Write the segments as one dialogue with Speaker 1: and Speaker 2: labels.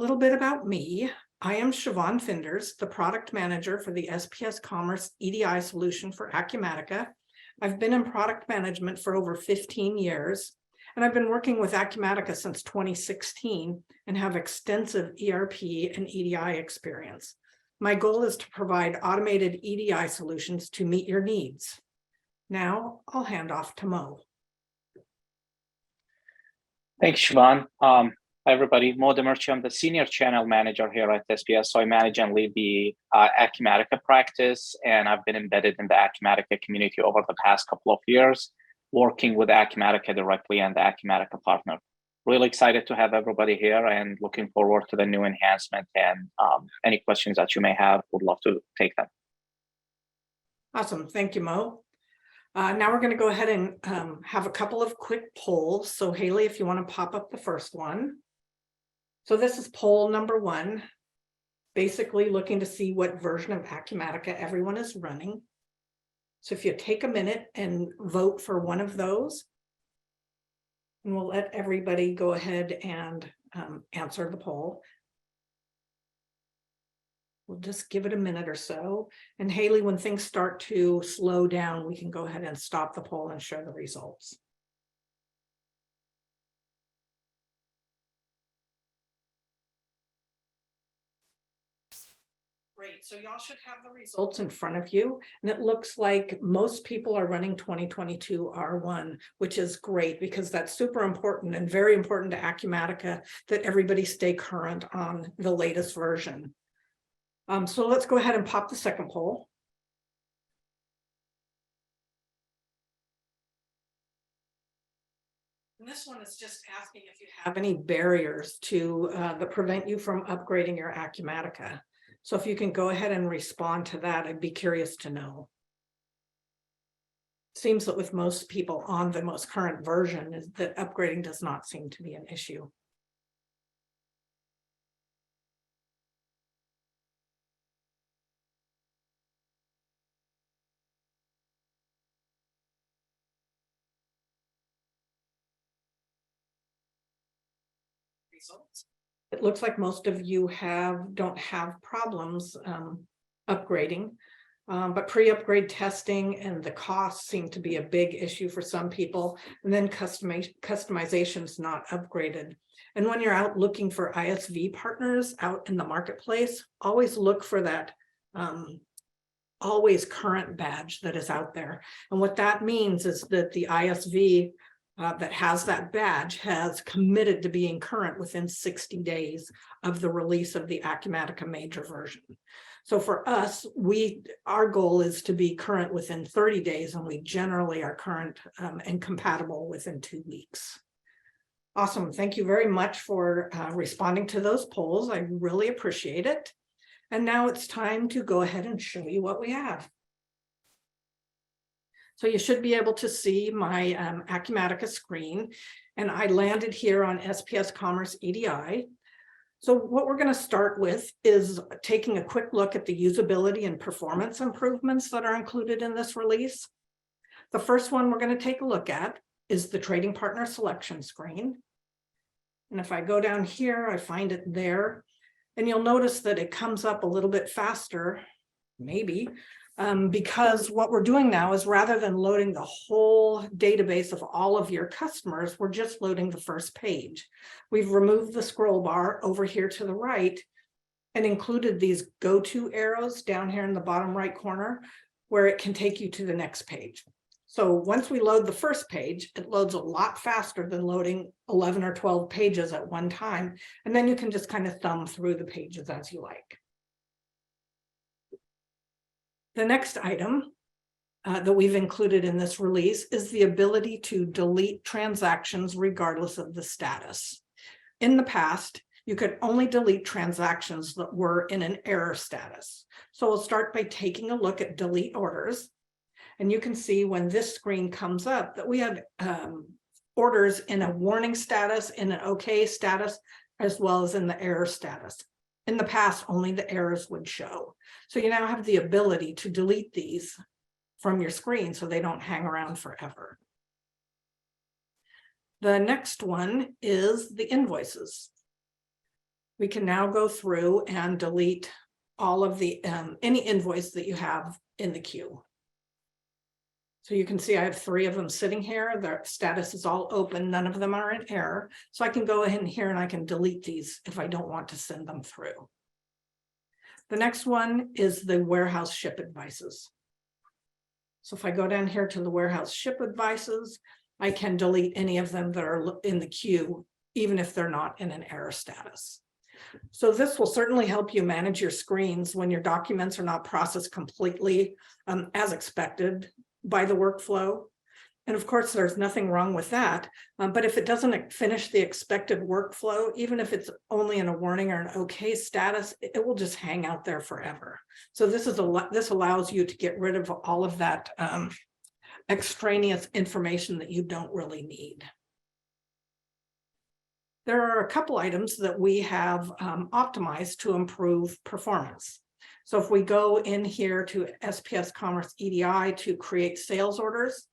Speaker 1: little bit about me. I am Siobhan Finders, the product manager for the SPS Commerce EDI solution for Acumatica. I've been in product management for over 15 years, and I've been working with Acumatica since 2016 and have extensive ERP and EDI experience. My goal is to provide automated EDI solutions to meet your needs. Now I'll hand off to Mo.
Speaker 2: Thanks, Siobhan. Hi, everybody. Mo Demirci. I'm the Senior Channel Manager here at SPS. So I manage and lead the Acumatica practice, and I've been embedded in the Acumatica community over the past couple of years, working with Acumatica directly and the Acumatica partner. Really excited to have everybody here and looking forward to the new enhancement, and any questions that you may have, would love to take them.
Speaker 1: Awesome. Thank you, Mo. Now we're going to go ahead and have a couple of quick polls. So Haley, if you want to pop up the first one. So this is poll number 1, basically looking to see what version of Acumatica everyone is running. So if you take a minute and vote for one of those, and we'll let everybody go ahead and answer the poll. We'll just give it a minute or so. And Haley, when things start to slow down, we can go ahead and stop the poll and show the results. Great, so y'all should have the results in front of you. And it looks like most people are running 2022 R1, which is great because that's super important and very important to Acumatica that everybody stay current on the latest version. So let's go ahead and pop the second poll. And this one is just asking if you have any barriers to that prevent you from upgrading your Acumatica. So if you can go ahead and respond to that, I'd be curious to know. Seems that with most people on the most current version is that upgrading does not seem to be an issue. Results. It looks like most of you don't have problems upgrading, but pre-upgrade testing and the costs seem to be a big issue for some people, and then customization is not upgraded. And when you're out looking for ISV partners out in the marketplace, always look for that always current badge that is out there. And what that means is that the ISV that has that badge has committed to being current within 60 days of the release of the Acumatica major version. So for us, our goal is to be current within 30 days, and we generally are current and compatible within 2 weeks. Awesome. Thank you very much for responding to those polls. I really appreciate it. And now it's time to go ahead and show you what we have. So you should be able to see my Acumatica screen, and I landed here on SPS Commerce EDI. So what we're going to start with is taking a quick look at the usability and performance improvements that are included in this release. The first one we're going to take a look at is the trading partner selection screen. And if I go down here, I find it there, and you'll notice that it comes up a little bit faster, maybe, because what we're doing now is rather than loading the whole database of all of your customers, we're just loading the first page. We've removed the scroll bar over here to the right and included these go-to arrows down here in the bottom right corner where it can take you to the next page. So once we load the first page, it loads a lot faster than loading 11 or 12 pages at one time. And then you can just kind of thumb through the pages as you like. The next item that we've included in this release is the ability to delete transactions regardless of the status. In the past, you could only delete transactions that were in an error status. So we'll start by taking a look at delete orders. And you can see when this screen comes up that we have orders in a warning status, in an okay status, as well as in the error status. In the past, only the errors would show. So you now have the ability to delete these from your screen so they don't hang around forever. The next one is the invoices. we can now go through and delete all of the any invoice that you have in the queue. So you can see I have 3 of them sitting here. Their status is all open. None of them are in error. So I can go ahead and here and I can delete these if I don't want to send them through. The next one is the warehouse ship advices. So if I go down here to the warehouse ship advices, I can delete any of them that are in the queue, even if they're not in an error status. So this will certainly help you manage your screens when your documents are not processed completely as expected by the workflow. And of course, there's nothing wrong with that. But if it doesn't finish the expected workflow, even if it's only in a warning or an okay status, it will just hang out there forever. So this allows you to get rid of all of that extraneous information that you don't really need. There are a couple items that we have optimized to improve performance. So if we go in here to SPS Commerce EDI to create sales orders,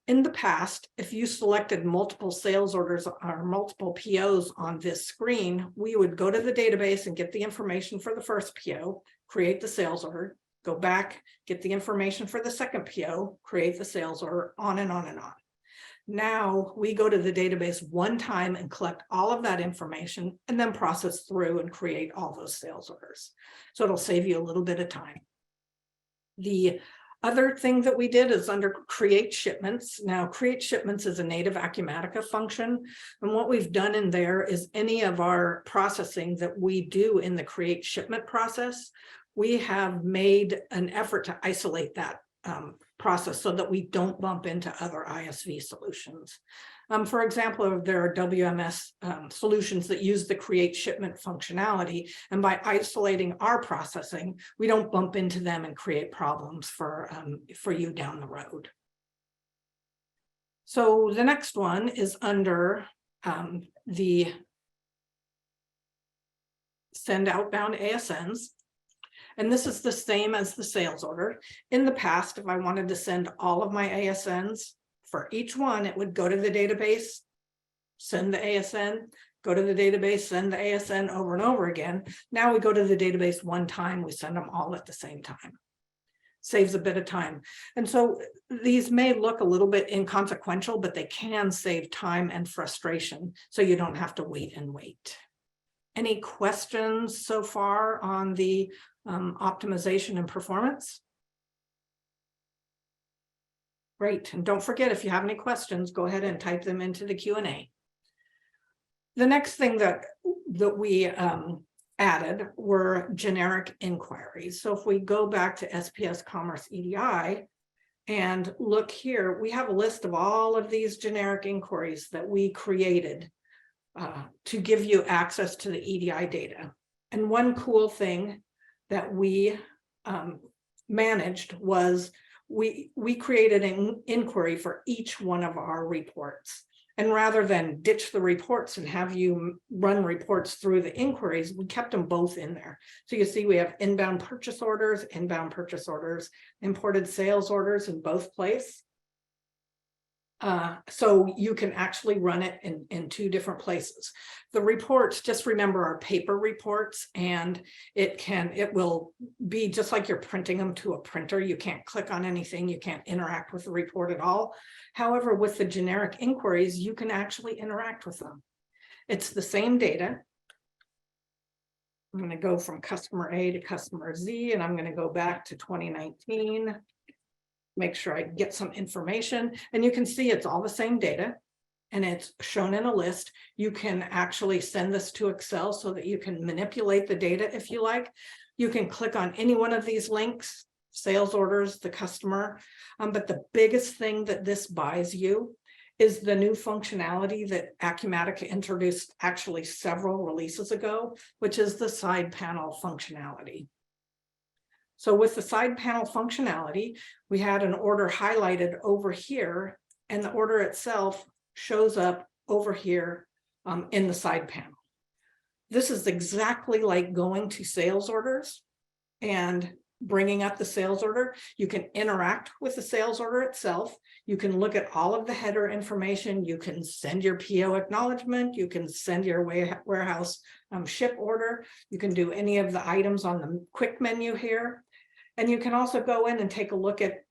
Speaker 1: in the past, if you selected multiple sales orders or multiple POs on this screen, we would go to the database and get the information for the first PO, create the sales order, go back, get the information for the second PO, create the sales order, on and on and on. Now we go to the database one time and collect all of that information and then process through and create all those sales orders. So it'll save you a little bit of time. The other thing that we did is under create shipments. Now create shipments is a native Acumatica function. And what we've done in there is any of our processing that we do in the create shipment process, we have made an effort to isolate that process so that we don't bump into other ISV solutions. For example, there are WMS solutions that use the create shipment functionality, and by isolating our processing, we don't bump into them and create problems for you down the road. So the next one is under the send outbound ASNs. And this is the same as the sales order. In the past, if I wanted to send all of my ASNs, for each one, it would go to the database, send the ASN, go to the database, send the ASN over and over again. Now we go to the database one time, we send them all at the same time. Saves a bit of time. And so these may look a little bit inconsequential, but they can save time and frustration, so you don't have to wait and wait. Any questions so far on the optimization and performance? Great. And don't forget, if you have any questions, go ahead and type them into the Q&A. The next thing that we added were generic inquiries. So if we go back to SPS Commerce EDI and look here, we have a list of all of these generic inquiries that we created to give you access to the EDI data. And one cool thing that we managed was we created an inquiry for each one of our reports. And rather than ditch the reports and have you run reports through the inquiries, we kept them both in there. So you see we have inbound purchase orders, imported sales orders in both places. So you can actually run it in 2 different places. The reports, just remember, are paper reports, and it will be just like you're printing them to a printer. You can't click on anything, you can't interact with the report at all. However, with the generic inquiries, you can actually interact with them. It's the same data. I'm going to go from customer A to customer Z, and I'm going to go back to 2019. Make sure I get some information, and you can see it's all the same data and it's shown in a list. You can actually send this to Excel so that you can manipulate the data if you like. You can click on any one of these links, sales orders, the customer. But the biggest thing that this buys you is the new functionality that Acumatica introduced actually several releases ago, which is the side panel functionality. So with the side panel functionality, we had an order highlighted over here, and the order itself shows up over here in the side panel. This is exactly like going to sales orders and bringing up the sales order. You can interact with the sales order itself. You can look at all of the header information. You can send your PO acknowledgement. You can send your warehouse ship order. You can do any of the items on the quick menu here. And you can also go in and take a look at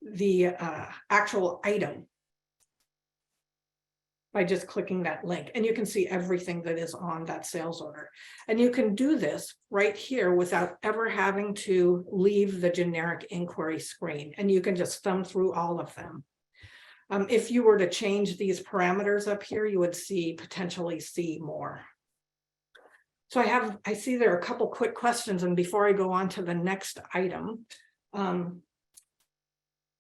Speaker 1: the actual item by just clicking that link, and you can see everything that is on that sales order. And you can do this right here without ever having to leave the generic inquiry screen, and you can just thumb through all of them. If you were to change these parameters up here, you would potentially see more. So I see there are a couple quick questions, and before I go on to the next item,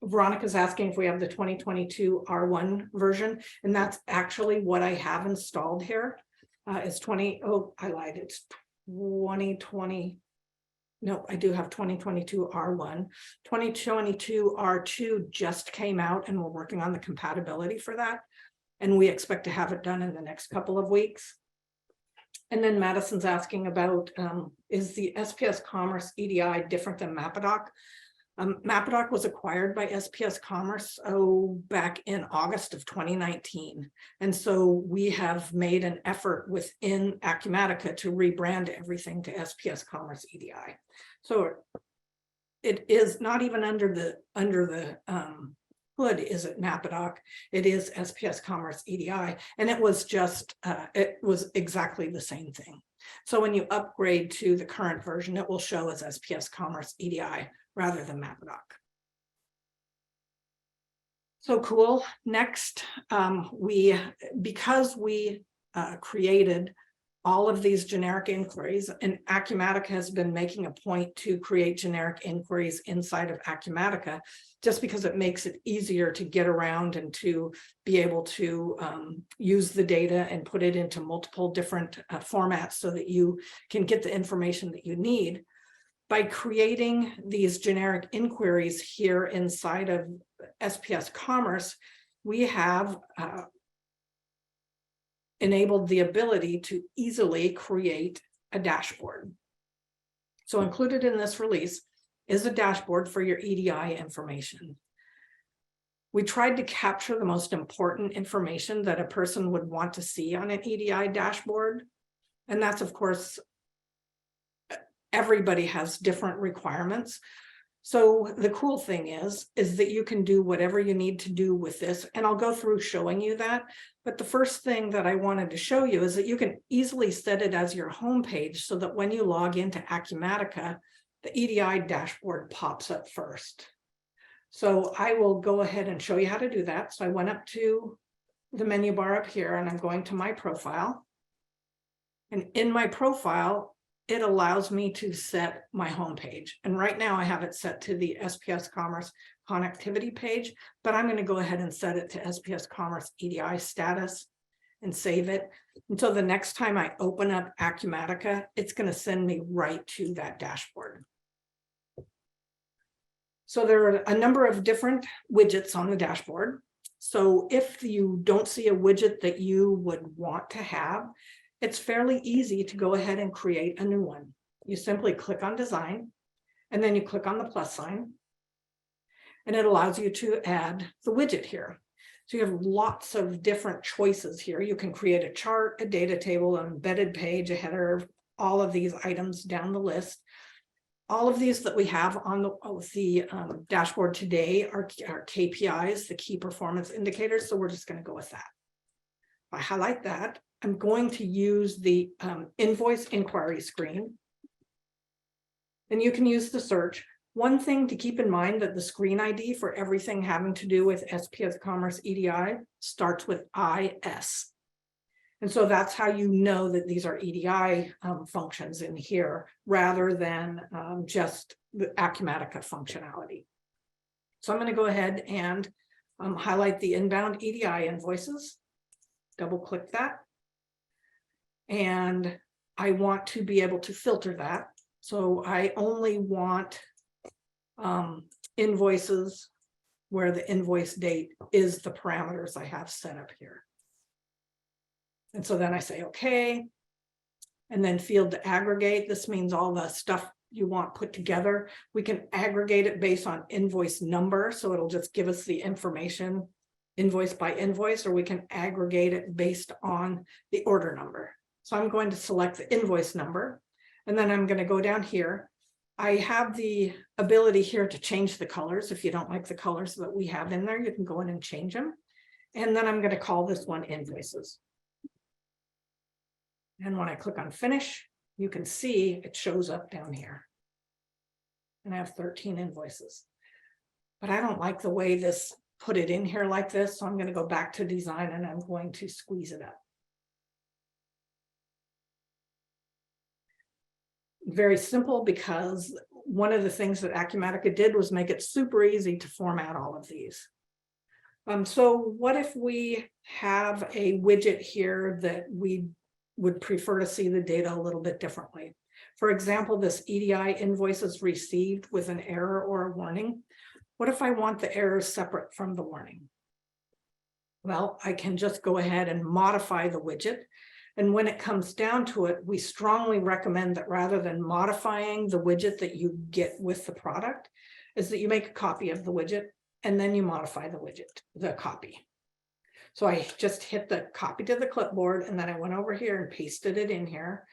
Speaker 1: Veronica's asking if we have the 2022 R1 version, and that's actually what I have installed here. It's 2020. No, I do have 2022 R1. 2022 R2 just came out, and we're working on the compatibility for that. And we expect to have it done in the next couple of weeks. And then Madison's asking about, is the SPS Commerce EDI different than Mapadoc? Mapadoc was acquired by SPS Commerce back in August of 2019. And so we have made an effort within Acumatica to rebrand everything to SPS Commerce EDI. So it is not even under the hood is it Mapadoc, it is SPS Commerce EDI, and it was exactly the same thing. So when you upgrade to the current version, it will show as SPS Commerce EDI rather than Mapadoc. So cool. Next, because we created all of these generic inquiries, and Acumatica has been making a point to create generic inquiries inside of Acumatica, just because it makes it easier to get around and to be able to use the data and put it into multiple different formats so that you can get the information that you need. By creating these generic inquiries here inside of SPS Commerce, we have enabled the ability to easily create a dashboard. So included in this release is a dashboard for your EDI information. We tried to capture the most important information that a person would want to see on an EDI dashboard. And that's, of course, everybody has different requirements. So the cool thing is that you can do whatever you need to do with this. And I'll go through showing you that. But the first thing that I wanted to show you is that you can easily set it as your homepage so that when you log into Acumatica, the EDI dashboard pops up first. So I will go ahead and show you how to do that. So I went up to the menu bar up here, and I'm going to my profile. And in my profile, it allows me to set my homepage. And right now I have it set to the SPS Commerce connectivity page, but I'm going to go ahead and set it to SPS Commerce EDI status and save it. Until the next time I open up Acumatica, it's going to send me right to that dashboard. So there are a number of different widgets on the dashboard. So if you don't see a widget that you would want to have, it's fairly easy to go ahead and create a new one. You simply click on design, and then you click on the plus sign, and it allows you to add the widget here. So you have lots of different choices here. You can create a chart, a data table, an embedded page, a header, all of these items down the list. All of these that we have on the dashboard today are KPIs, the key performance indicators. So we're just going to go with that. If I highlight that, I'm going to use the invoice inquiry screen. And you can use the search. One thing to keep in mind that the screen ID for everything having to do with SPS Commerce EDI starts with IS. And so that's how you know that these are EDI functions in here rather than just the Acumatica functionality. So I'm going to go ahead and highlight the inbound EDI invoices, double click that. And I want to be able to filter that. So I only want invoices where the invoice date is the parameters I have set up here. And so then I say, okay, and then field to aggregate. This means all the stuff you want put together. We can aggregate it based on invoice number, so it'll just give us the information invoice by invoice, or we can aggregate it based on the order number. So I'm going to select the invoice number, and then I'm going to go down here. I have the ability here to change the colors. If you don't like the colors that we have in there, you can go in and change them. And then I'm going to call this one invoices. And when I click on finish, you can see it shows up down here. And I have 13 invoices. But I don't like the way this put it in here like this. So I'm going to go back to design and I'm going to squeeze it up. Very simple, because one of the things that Acumatica did was make it super easy to format all of these. So what if we have a widget here that we would prefer to see the data a little bit differently? For example, this EDI invoices received with an error or a warning. What if I want the errors separate from the warning? Well, I can just go ahead and modify the widget. And when it comes down to it, we strongly recommend that rather than modifying the widget that you get with the product, is that you make a copy of the widget and then you modify the widget, the copy. So I just hit the copy to the clipboard, and then I went over here and pasted it in here.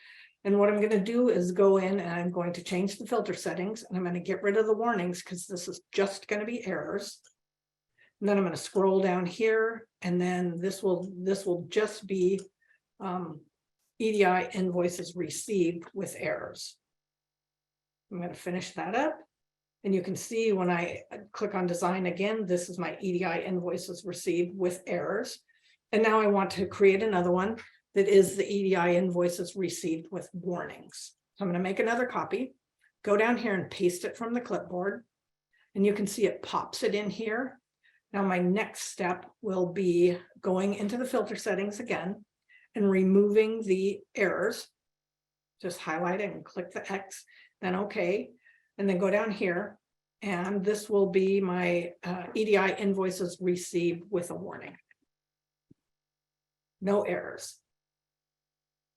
Speaker 1: And what I'm going to do is go in and I'm going to change the filter settings, and I'm going to get rid of the warnings because this is just going to be errors. And then I'm going to scroll down here, and then this will just be EDI invoices received with errors. I'm going to finish that up. And you can see when I click on design again, this is my EDI invoices received with errors. And now I want to create another one that is the EDI invoices received with warnings. So I'm going to make another copy, go down here and paste it from the clipboard. And you can see it pops it in here. Now my next step will be going into the filter settings again and removing the errors. Just highlight it and click the X, then OK. And then go down here, and this will be my EDI invoices received with a warning. No errors.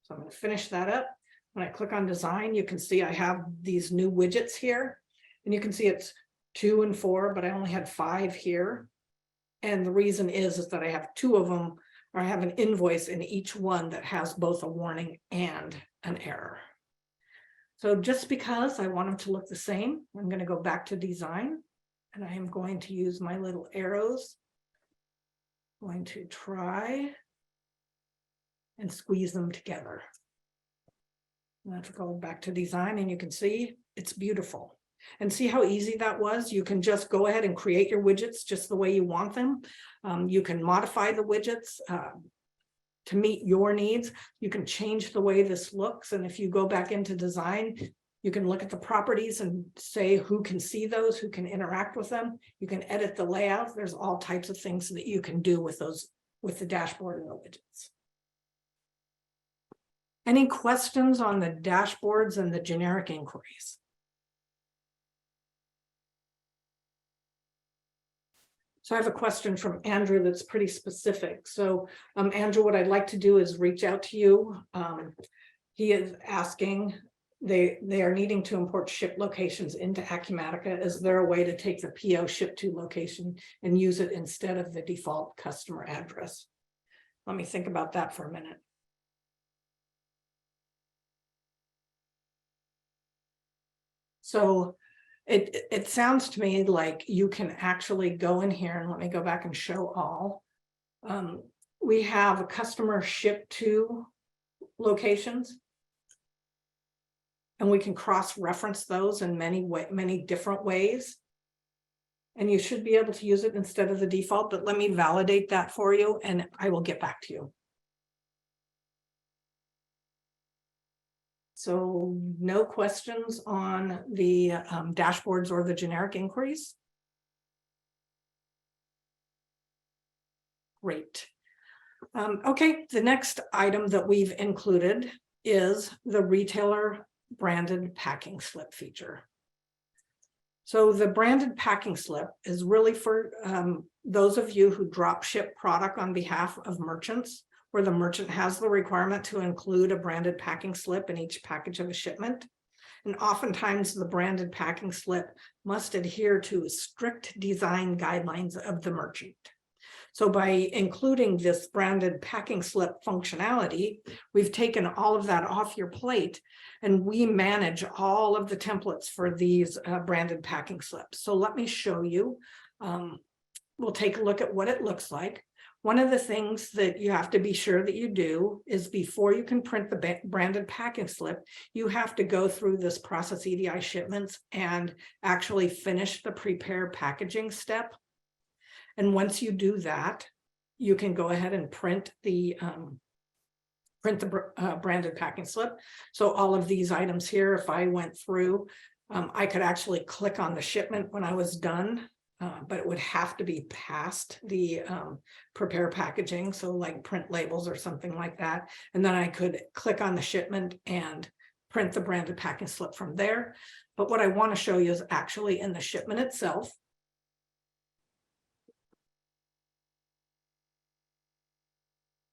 Speaker 1: So I'm going to finish that up. When I click on design, you can see I have these new widgets here, and you can see it's 2 and 4, but I only had 5 here. And the reason is that I have 2 of them, or I have an invoice in each one that has both a warning and an error. So just because I want them to look the same, I'm going to go back to design, and I am going to use my little arrows. I'm going to try and squeeze them together. And let's go back to design, and you can see it's beautiful. And see how easy that was? You can just go ahead and create your widgets just the way you want them. You can modify the widgets to meet your needs. You can change the way this looks. And if you go back into design, you can look at the properties and say who can see those, who can interact with them. You can edit the layout. There's all types of things that you can do with those, with the dashboard and the widgets. Any questions on the dashboards and the generic inquiries? So I have a question from Andrew that's pretty specific. So Andrew, what I'd like to do is reach out to you. He is asking, they are needing to import ship locations into Acumatica. Is there a way to take the PO ship to location and use it instead of the default customer address? Let me think about that for a minute. So it sounds to me like you can actually go in here, and let me go back and show all. We have a customer ship to locations, and we can cross-reference those in many different ways. And you should be able to use it instead of the default, but let me validate that for you, and I will get back to you. So no questions on the dashboards or the generic inquiries? Great. Okay, the next item that we've included is the retailer branded packing slip feature. So the branded packing slip is really for those of you who drop ship product on behalf of merchants, where the merchant has the requirement to include a branded packing slip in each package of a shipment. And oftentimes the branded packing slip must adhere to strict design guidelines of the merchant. So by including this branded packing slip functionality, we've taken all of that off your plate, and we manage all of the templates for these branded packing slips. So let me show you. We'll take a look at what it looks like. One of the things that you have to be sure that you do is before you can print the branded packing slip, you have to go through this process EDI shipments and actually finish the prepare packaging step. And once you do that, you can go ahead and print the branded packing slip. So all of these items here, if I went through, I could actually click on the shipment when I was done, but it would have to be past the prepare packaging. So like print labels or something like that. And then I could click on the shipment and print the branded packing slip from there. But what I want to show you is actually in the shipment itself.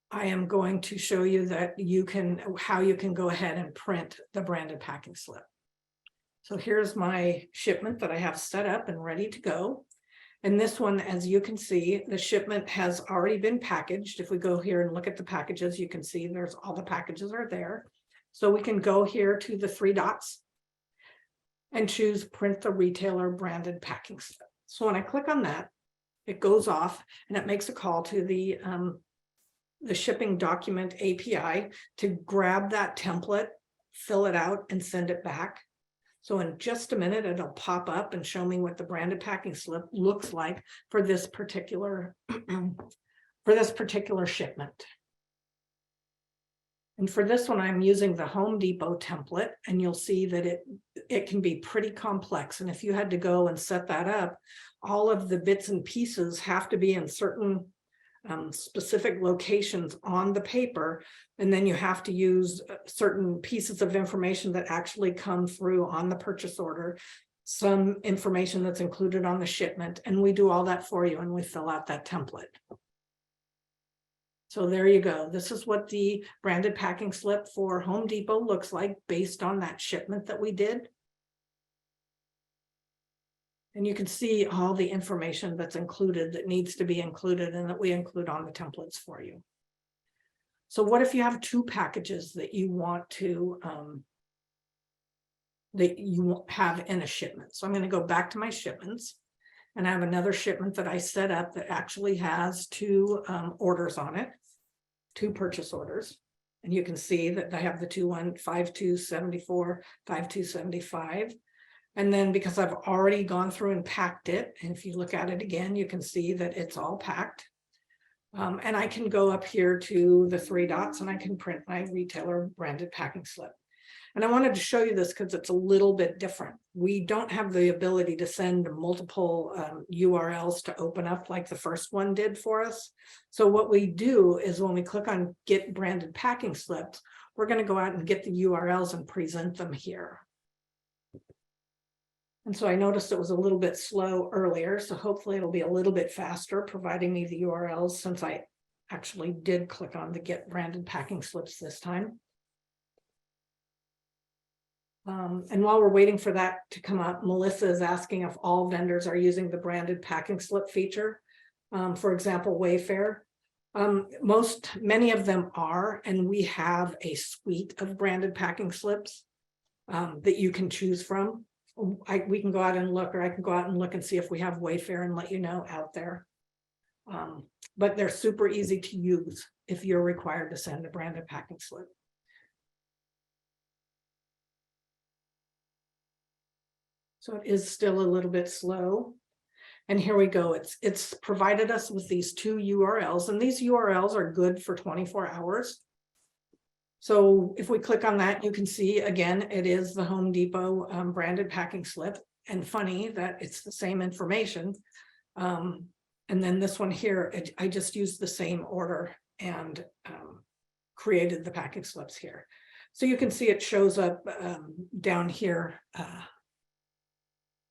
Speaker 1: I am going to show you that how you can go ahead and print the branded packing slip. So here's my shipment that I have set up and ready to go. And this one, as you can see, the shipment has already been packaged. If we go here and look at the packages, you can see there's all the packages are there. So we can go here to the 3 dots and choose print the retailer branded packing slip. So when I click on that, it goes off and it makes a call to the shipping document API to grab that template, fill it out, and send it back. So in just a minute, it'll pop up and show me what the branded packing slip looks like for this particular shipment. And for this one, I'm using the Home Depot template, and you'll see that it can be pretty complex. And if you had to go and set that up, all of the bits and pieces have to be in certain specific locations on the paper, and then you have to use certain pieces of information that actually come through on the purchase order, some information that's included on the shipment, and we do all that for you and we fill out that template. So there you go. This is what the branded packing slip for Home Depot looks like based on that shipment that we did. And you can see all the information that's included that needs to be included and that we include on the templates for you. So what if you have 2 packages that you want to have in a shipment? So I'm going to go back to my shipments, and I have another shipment that I set up that actually has 2 orders on it, 2 purchase orders. And you can see that I have the 5274, 5275. And then because I've already gone through and packed it, and if you look at it again, you can see that it's all packed. And I can go up here to the 3 dots and I can print my retailer branded packing slip. And I wanted to show you this because it's a little bit different. We don't have the ability to send multiple URLs to open up like the first one did for us. So what we do is when we click on Get Branded Packing Slips, we're going to go out and get the URLs and present them here. And so I noticed it was a little bit slow earlier, so hopefully it'll be a little bit faster providing me the URLs, since I actually did click on the Get Branded Packing Slips this time. And while we're waiting for that to come up, Melissa is asking if all vendors are using the branded packing slip feature. For example, Wayfair. Many of them are, and we have a suite of branded packing slips that you can choose from. We can go out and look, or I can go out and look and see if we have Wayfair and let you know out there. But they're super easy to use if you're required to send a branded packing slip. So it is still a little bit slow. And here we go. It's provided us with these 2 URLs, and these URLs are good for 24 hours. So if we click on that, you can see, again, it is the Home Depot branded packing slip. And funny that it's the same information. And then this one here, I just used the same order and created the packing slips here. So you can see it shows up down here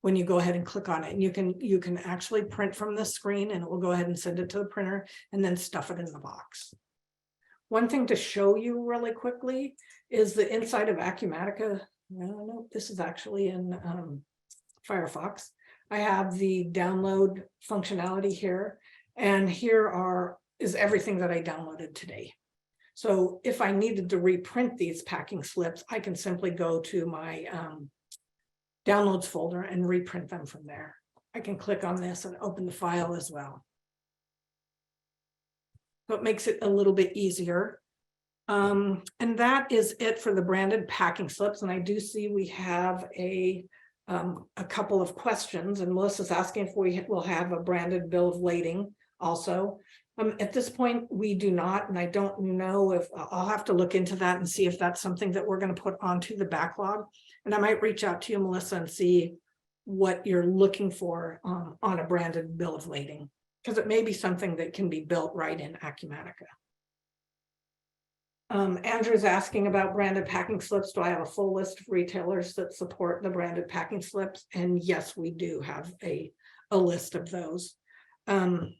Speaker 1: when you go ahead and click on it. And you can actually print from the screen, and it will go ahead and send it to the printer and then stuff it in the box. One thing to show you really quickly is the inside of Acumatica No, this is actually in Firefox. I have the download functionality here, and here is everything that I downloaded today. So if I needed to reprint these packing slips, I can simply go to my downloads folder and reprint them from there. I can click on this and open the file as well. So it makes it a little bit easier. And that is it for the branded packing slips. And I do see we have a couple of questions, and Melissa's asking if we will have a branded bill of lading also. At this point, we do not, and I don't know if I'll have to look into that and see if that's something that we're going to put onto the backlog. And I might reach out to you, Melissa, and see what you're looking for on a branded bill of lading, because it may be something that can be built right in Acumatica. Andrew's asking about branded packing slips. Do I have a full list of retailers that support the branded packing slips? And yes, we do have a list of those. I'm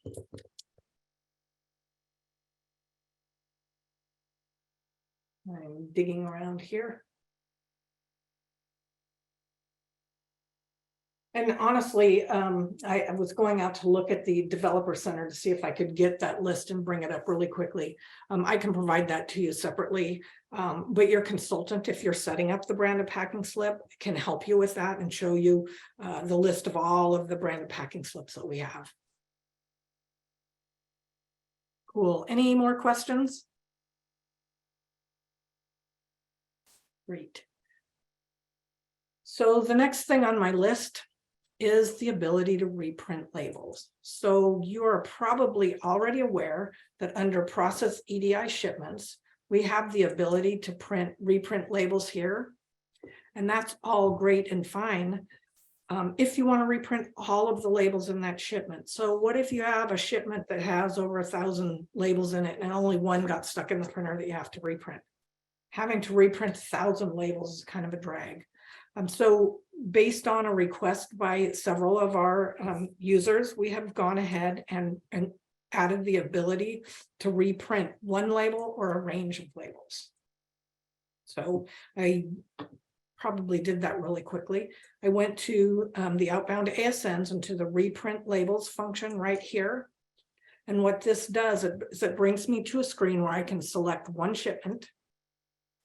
Speaker 1: digging around here. And honestly, I was going out to look at the developer center to see if I could get that list and bring it up really quickly. I can provide that to you separately, but your consultant, if you're setting up the branded packing slip, can help you with that and show you the list of all of the branded packing slips that we have. Cool. Any more questions? Great. So the next thing on my list is the ability to reprint labels. So you are probably already aware that under process EDI shipments, we have the ability to reprint labels here. And that's all great and fine if you want to reprint all of the labels in that shipment. So what if you have a shipment that has over 1,000 labels in it and only one got stuck in the printer that you have to reprint? Having to reprint 1,000 labels is kind of a drag. So based on a request by several of our users, we have gone ahead and added the ability to reprint one label or a range of labels. So I probably did that really quickly. I went to the outbound ASNs and to the reprint labels function right here. And what this does is it brings me to a screen where I can select one shipment.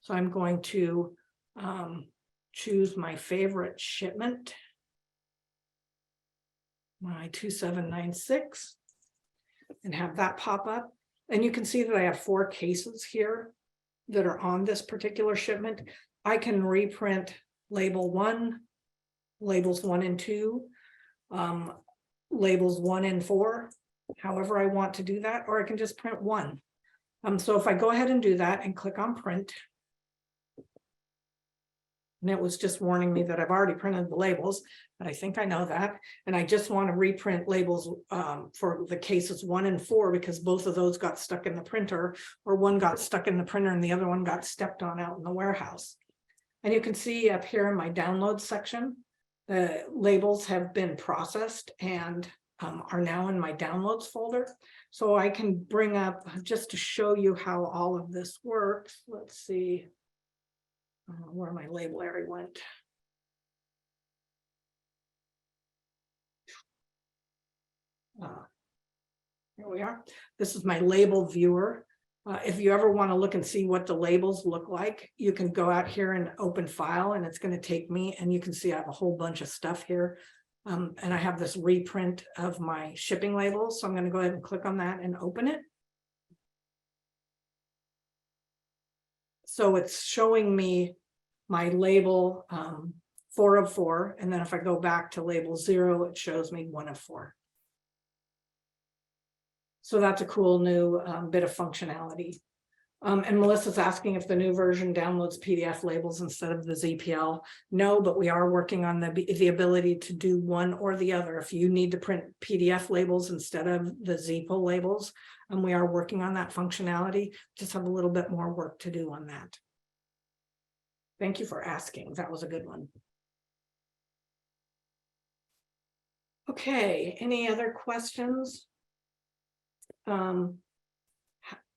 Speaker 1: So I'm going to choose my favorite shipment, my 2796, and have that pop up. And you can see that I have 4 cases here that are on this particular shipment. I can reprint label 1, labels 1 and 2, labels 1 and 4, however I want to do that, or I can just print 1. So if I go ahead and do that and click on print, and it was just warning me that I've already printed the labels, but I think I know that. And I just want to reprint labels for the cases 1 and 4, because both of those got stuck in the printer, or one got stuck in the printer and the other one got stepped on out in the warehouse. And you can see up here in my downloads section, the labels have been processed and are now in my downloads folder. So I can bring up, just to show you how all of this works. Let's see where my label area went. Here we are. This is my label viewer. If you ever want to look and see what the labels look like, you can go out here and open file, and it's going to take me, and you can see I have a whole bunch of stuff here. And I have this reprint of my shipping labels. So I'm going to go ahead and click on that and open it. So it's showing me my label 4 of 4. And then if I go back to label 0, it shows me 1 of 4. So that's a cool new bit of functionality. And Melissa's asking if the new version downloads PDF labels instead of the ZPL. No, but we are working on the ability to do one or the other. If you need to print PDF labels instead of the ZPL labels, and we are working on that functionality, just have a little bit more work to do on that. Thank you for asking. That was a good one. Okay, any other questions?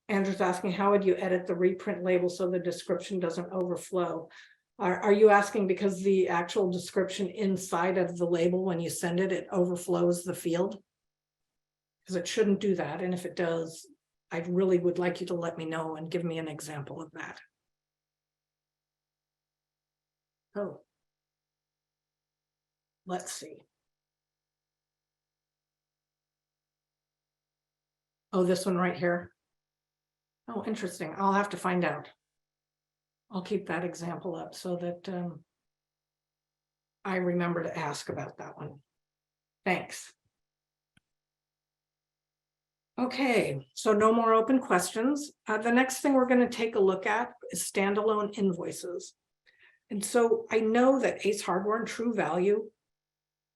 Speaker 1: Andrew's asking, how would you edit the reprint label so the description doesn't overflow? Are you asking because the actual description inside of the label, when you send it, it overflows the field? Because it shouldn't do that. And if it does, I really would like you to let me know and give me an example of that. Oh, let's see. Oh, this one right here. Oh, interesting. I'll have to find out. I'll keep that example up so that I remember to ask about that one. Thanks. Okay, so no more open questions. The next thing we're going to take a look at is standalone invoices. And so I know that Ace Hardware and True Value,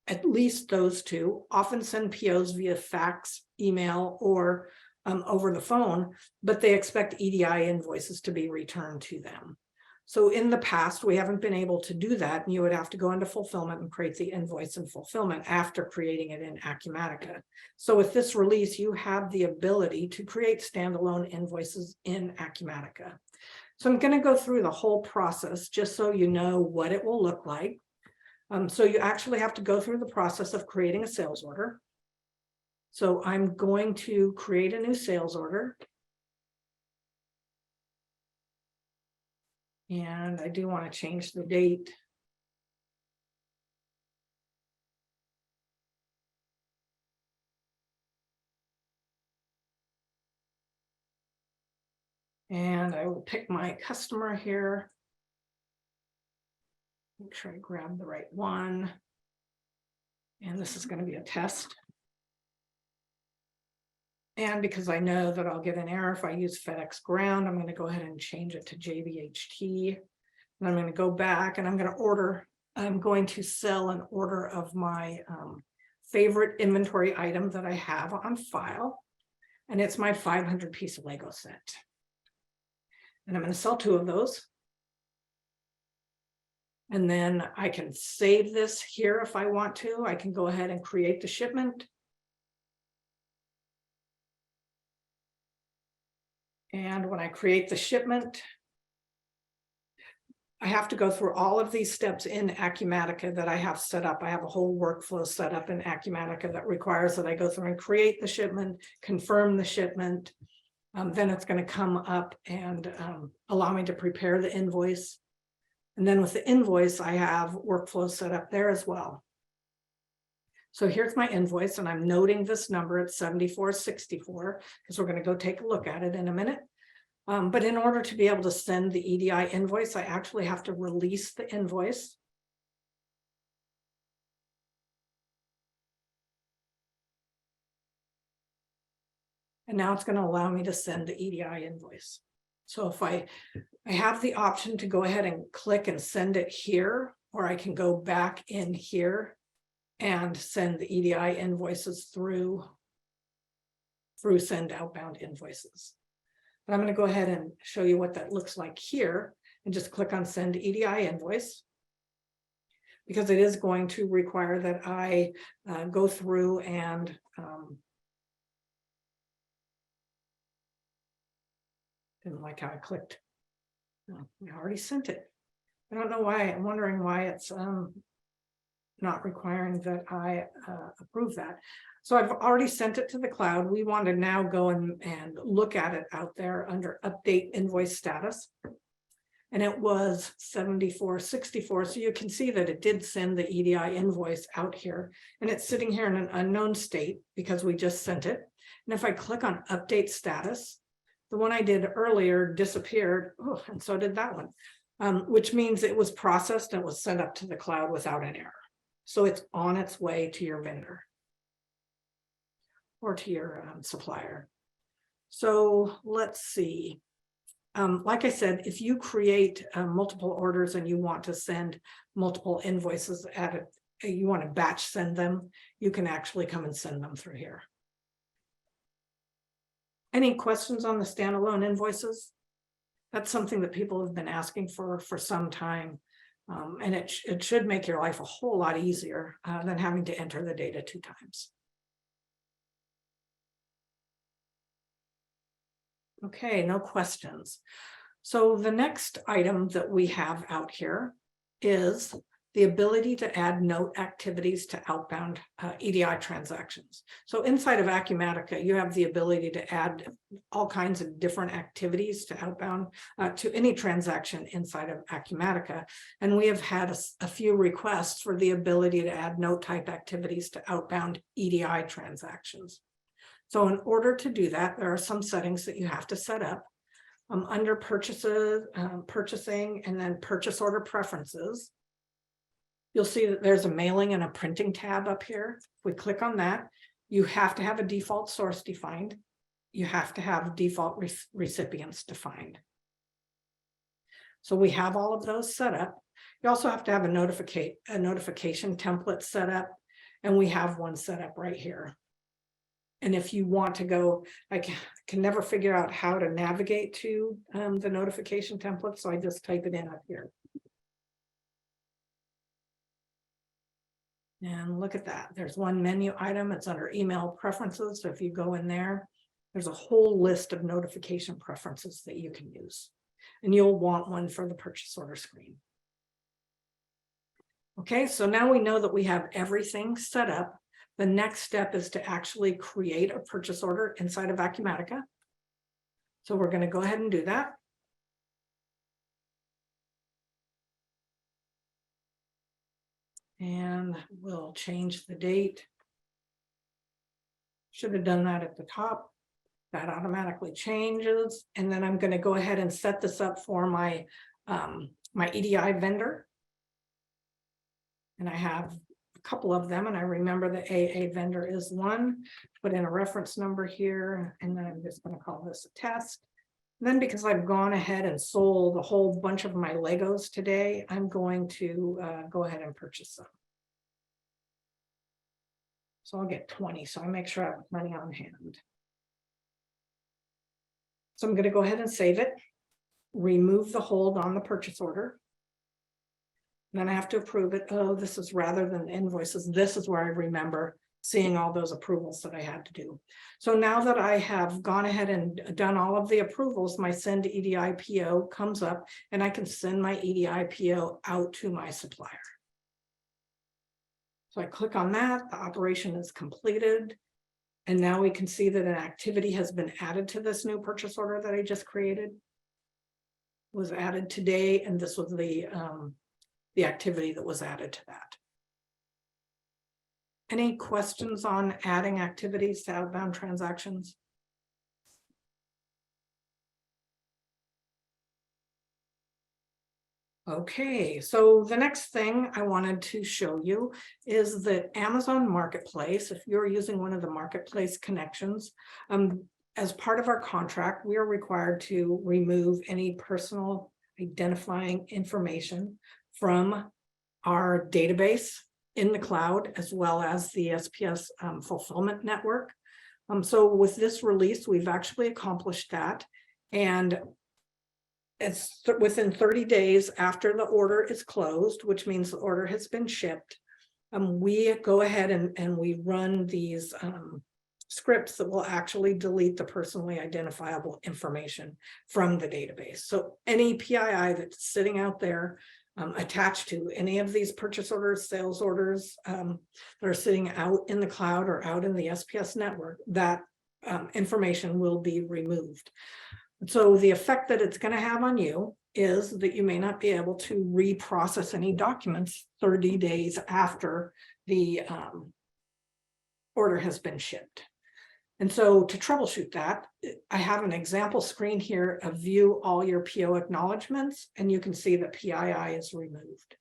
Speaker 1: at least those two, often send POs via fax, email, or over the phone, but they expect EDI invoices to be returned to them. So in the past, we haven't been able to do that, and you would have to go into fulfillment and create the invoice in fulfillment after creating it in Acumatica. So with this release, you have the ability to create standalone invoices in Acumatica. So I'm going to go through the whole process just so you know what it will look like. So you actually have to go through the process of creating a sales order. So I'm going to create a new sales order. And I do want to change the date. And I will pick my customer here. Make sure I grab the right one. And this is going to be a test. And because I know that I'll get an error if I use FedEx Ground, I'm going to go ahead and change it to JBHT. And I'm going to go back and I'm going to sell an order of my favorite inventory item that I have on file. And it's my 500 piece Lego set. And I'm going to sell 2 of those. And then I can save this here if I want to. I can go ahead and create the shipment. And when I create the shipment, I have to go through all of these steps in Acumatica that I have set up. I have a whole workflow set up in Acumatica that requires that I go through and create the shipment, confirm the shipment. Then it's going to come up and allow me to prepare the invoice. And then with the invoice, I have workflow set up there as well. So here's my invoice, and I'm noting this number at 7464 because we're going to go take a look at it in a minute. But in order to be able to send the EDI invoice, I actually have to release the invoice. And now it's going to allow me to send the EDI invoice. So if I have the option to go ahead and click and send it here, or I can go back in here and send the EDI invoices through send outbound invoices. But I'm going to go ahead and show you what that looks like here and just click on send EDI invoice, because it is going to require that I go through and didn't like how I clicked. I already sent it. I don't know why. I'm wondering why it's not requiring that I approve that. So I've already sent it to the cloud. We want to now go and look at it out there under update invoice status. And it was 7464. So you can see that it did send the EDI invoice out here. And it's sitting here in an unknown state because we just sent it. And if I click on update status, the one I did earlier disappeared. Oh, and so did that one, which means it was processed and was sent up to the cloud without an error. So it's on its way to your vendor or to your supplier. So let's see. Like I said, if you create multiple orders and you want to send multiple invoices at it, you want to batch send them, you can actually come and send them through here. Any questions on the standalone invoices? That's something that people have been asking for some time. And it should make your life a whole lot easier than having to enter the data 2 times. Okay, no questions. So the next item that we have out here is the ability to add note activities to outbound EDI transactions. So inside of Acumatica, you have the ability to add all kinds of different activities to outbound to any transaction inside of Acumatica. And we have had a few requests for the ability to add note type activities to outbound EDI transactions. So in order to do that, there are some settings that you have to set up under purchases, purchasing, and then purchase order preferences. You'll see that there's a mailing and a printing tab up here. If we click on that, you have to have a default source defined. You have to have default recipients defined. So we have all of those set up. You also have to have a notification template set up, and we have one set up right here. And if you want to go, I can never figure out how to navigate to the notification template, so I just type it in up here. And look at that. There's one menu item. It's under email preferences. So if you go in there, there's a whole list of notification preferences that you can use. And you'll want one for the purchase order screen. Okay, so now we know that we have everything set up. The next step is to actually create a purchase order inside of Acumatica. So we're going to go ahead and do that. And we'll change the date. Should have done that at the top. That automatically changes. And then I'm going to go ahead and set this up for my, my EDI vendor. And I have a couple of them, and I remember the AA vendor is one. Put in a reference number here, and then I'm just going to call this a test. Then, because I've gone ahead and sold a whole bunch of my Legos today, I'm going to go ahead and purchase them. So I'll get 20, so I make sure I have money on hand. So I'm going to go ahead and save it, remove the hold on the purchase order. Then I have to approve it. Oh, this is rather than invoices. This is where I remember seeing all those approvals that I had to do. So now that I have gone ahead and done all of the approvals, my send to EDI PO comes up, and I can send my EDI PO out to my supplier. So I click on that, the operation is completed. And now we can see that an activity has been added to this new purchase order that I just created. It was added today, and this was the activity that was added to that. Any questions on adding activities to outbound transactions? Okay, so the next thing I wanted to show you is that Amazon Marketplace, if you're using one of the Marketplace connections, as part of our contract, we are required to remove any personal identifying information from our database in the cloud, as well as the SPS fulfillment network. So with this release, we've actually accomplished that. And it's within 30 days after the order is closed, which means the order has been shipped. We go ahead and we run these scripts that will actually delete the personally identifiable information from the database. So any PII that's sitting out there attached to any of these purchase orders, sales orders that are sitting out in the cloud or out in the SPS network, that information will be removed. So the effect that it's going to have on you is that you may not be able to reprocess any documents 30 days after the order has been shipped. And so to troubleshoot that, I have an example screen here of view all your PO acknowledgements, and you can see that PII is removed.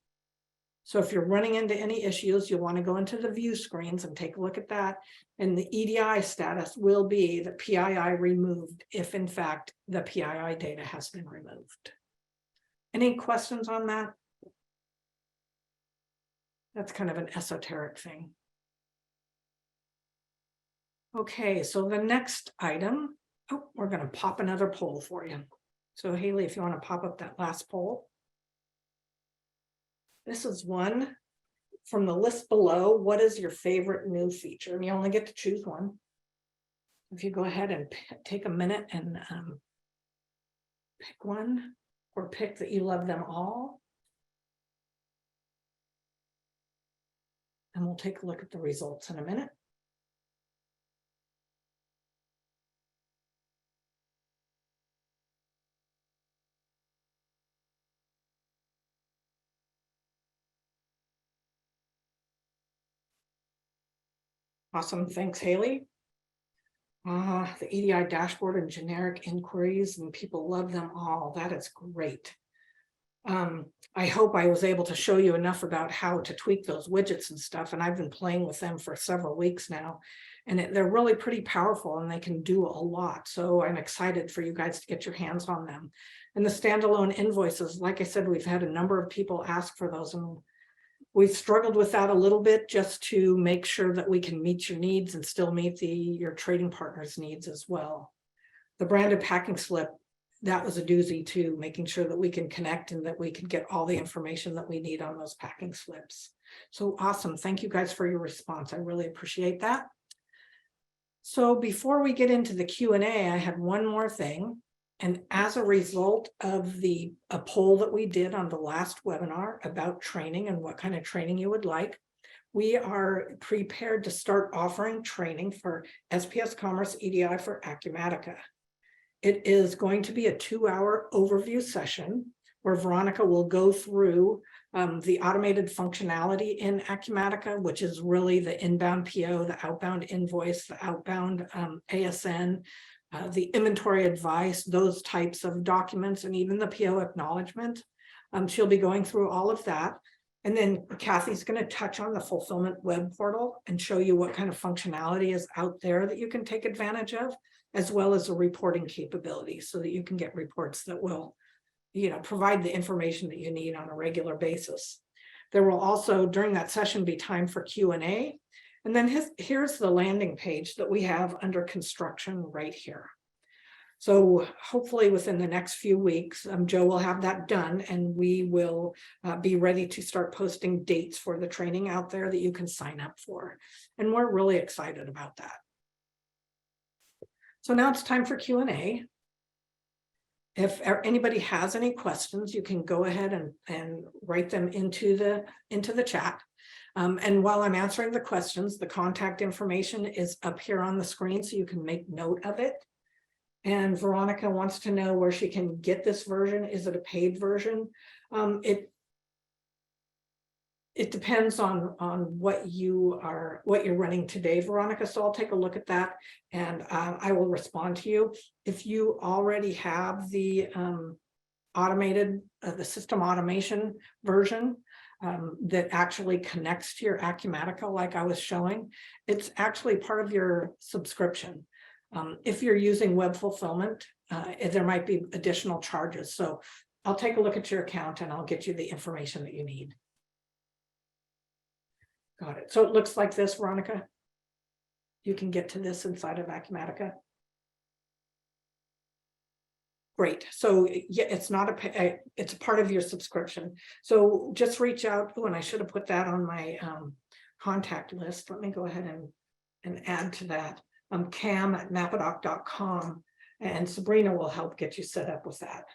Speaker 1: So if you're running into any issues, you'll want to go into the view screens and take a look at that. And the EDI status will be the PII removed if in fact the PII data has been removed. Any questions on that? That's kind of an esoteric thing. Okay, so the next item, we're going to pop another poll for you. So Haley, if you want to pop up that last poll. This is one from the list below. What is your favorite new feature? And you only get to choose one. If you go ahead and take a minute and pick one, or pick that you love them all. and we'll take a look at the results in a minute. Awesome, thanks, Haley. The EDI dashboard and generic inquiries, and people love them all. That is great. I hope I was able to show you enough about how to tweak those widgets and stuff, and I've been playing with them for several weeks now, and they're really pretty powerful and they can do a lot. So I'm excited for you guys to get your hands on them. And the standalone invoices, like I said, we've had a number of people ask for those, and we've struggled with that a little bit just to make sure that we can meet your needs and still meet your trading partners' needs as well. The branded packing slip, that was a doozy too, making sure that we can connect and that we can get all the information that we need on those packing slips. So awesome. Thank you guys for your response. I really appreciate that. So before we get into the Q&A, I had one more thing. And as a result of a poll that we did on the last webinar about training and what kind of training you would like, we are prepared to start offering training for SPS Commerce EDI for Acumatica. It is going to be a 2-hour overview session where Veronica will go through the automated functionality in Acumatica, which is really the inbound PO, the outbound invoice, the outbound ASN, the inventory advice, those types of documents, and even the PO acknowledgement. She'll be going through all of that. And then Kathy's going to touch on the fulfillment web portal and show you what kind of functionality is out there that you can take advantage of, as well as a reporting capability so that you can get reports that will, provide the information that you need on a regular basis. There will also, during that session, be time for Q&A. And then here's the landing page that we have under construction right here. So hopefully within the next few weeks, Joe will have that done, and we will be ready to start posting dates for the training out there that you can sign up for. And we're really excited about that. So now it's time for Q&A. If anybody has any questions, you can go ahead and write them into the chat. And while I'm answering the questions, the contact information is up here on the screen, so you can make note of it. And Veronica wants to know where she can get this version. Is it a paid version? It depends on what you're running today, Veronica. So I'll take a look at that, and I will respond to you. If you already have the the system automation version that actually connects to your Acumatica, like I was showing, it's actually part of your subscription. If you're using web fulfillment, there might be additional charges. So I'll take a look at your account and I'll get you the information that you need. Got it. So it looks like this, Veronica. You can get to this inside of Acumatica. Great. So yeah, it's not it's a part of your subscription. So just reach out. Oh, and I should have put that on my contact list. Let me go ahead and add to that. Cam@mapadoc.com, and Sabrina will help get you set up with that.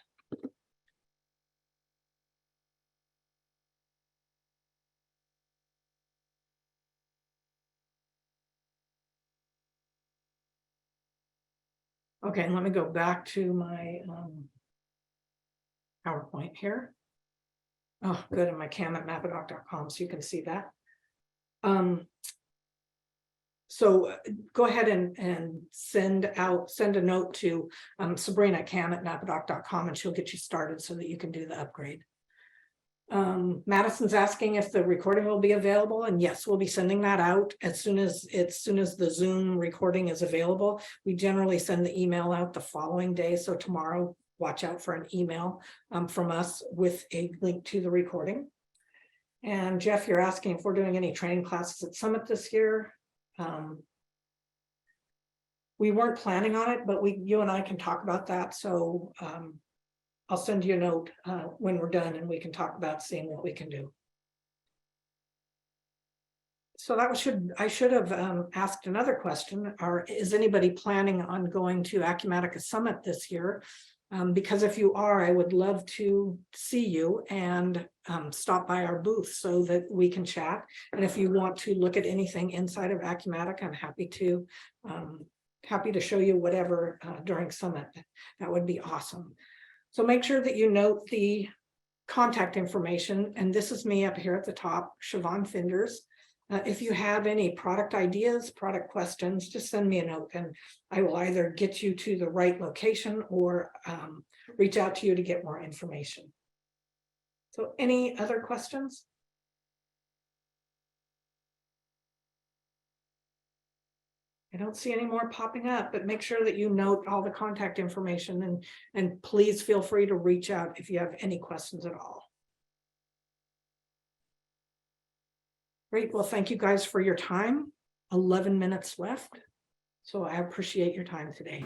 Speaker 1: Okay, and let me go back to my PowerPoint here. Oh, good, and my cam@mapadoc.com, so you can see that. So go ahead and send a note to Sabrina at cam@mapadoc.com, and she'll get you started so that you can do the upgrade. Madison's asking if the recording will be available, and yes, we'll be sending that out as soon as the Zoom recording is available. We generally send the email out the following day, so tomorrow watch out for an email from us with a link to the recording. And Jeff, you're asking if we're doing any training classes at Summit this year. We weren't planning on it, but you and I can talk about that. So I'll send you a note when we're done, and we can talk about seeing what we can do. So I should have asked another question. Is anybody planning on going to Acumatica Summit this year? Because if you are, I would love to see you and stop by our booth so that we can chat. And if you want to look at anything inside of Acumatica, I'm happy to show you whatever during Summit. That would be awesome. So make sure that you note the contact information. And this is me up here at the top, Siobhan Finders. If you have any product ideas, product questions, just send me a note and I will either get you to the right location or reach out to you to get more information. So any other questions? I don't see any more popping up, but make sure that you note all the contact information and please feel free to reach out if you have any questions at all. Great. Well, thank you guys for your time. 11 minutes left. So I appreciate your time today.